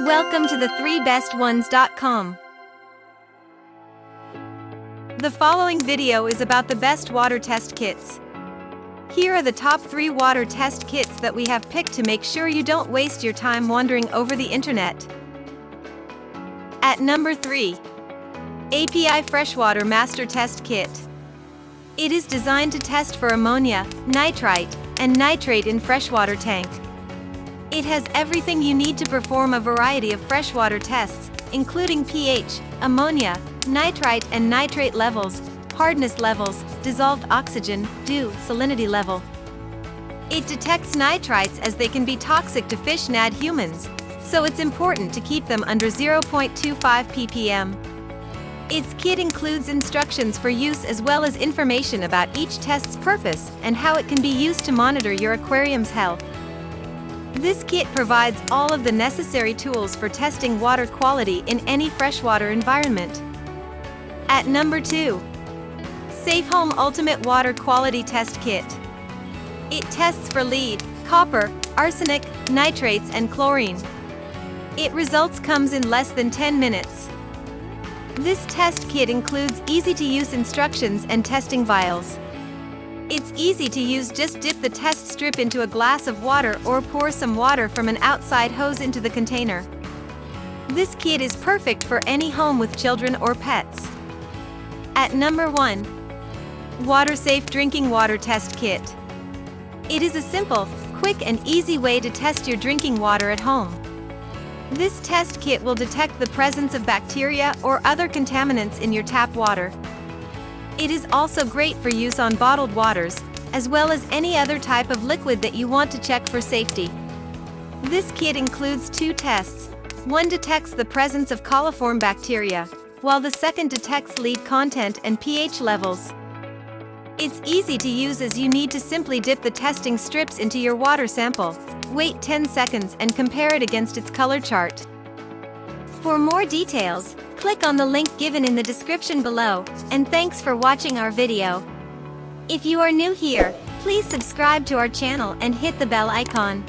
Welcome to the 3bestones.com. The following video is about the best water test kits. Here are the top 3 water test kits that we have picked to make sure you don't waste your time wandering over the internet. At number 3. API Freshwater Master Test Kit. It is designed to test for ammonia, nitrite, and nitrate in freshwater tank. It has everything you need to perform a variety of freshwater tests, including pH, ammonia, nitrite and nitrate levels, hardness levels, dissolved oxygen, dew, salinity level. It detects nitrites as they can be toxic to fish and humans, so it's important to keep them under 0.25 ppm. Its kit includes instructions for use as well as information about each test's purpose and how it can be used to monitor your aquarium's health. This kit provides all of the necessary tools for testing water quality in any freshwater environment. At number 2. Safe Home Ultimate Water Quality Test Kit. It tests for lead, copper, arsenic, nitrates and chlorine. Its results comes in less than 10 minutes. This test kit includes easy-to-use instructions and testing vials. It's easy to use. Just dip the test strip into a glass of water or pour some water from an outside hose into the container. This kit is perfect for any home with children or pets. At number 1. Watersafe Drinking Water Test Kit. It is a simple, quick and easy way to test your drinking water at home. This test kit will detect the presence of bacteria or other contaminants in your tap water. It is also great for use on bottled waters, as well as any other type of liquid that you want to check for safety. This kit includes 2 tests. One detects the presence of coliform bacteria, while the second detects lead content and pH levels. It's easy to use as you need to simply dip the testing strips into your water sample, wait 10 seconds and compare it against its color chart. For more details, click on the link given in the description below, and thanks for watching our video. If you are new here, please subscribe to our channel and hit the bell icon.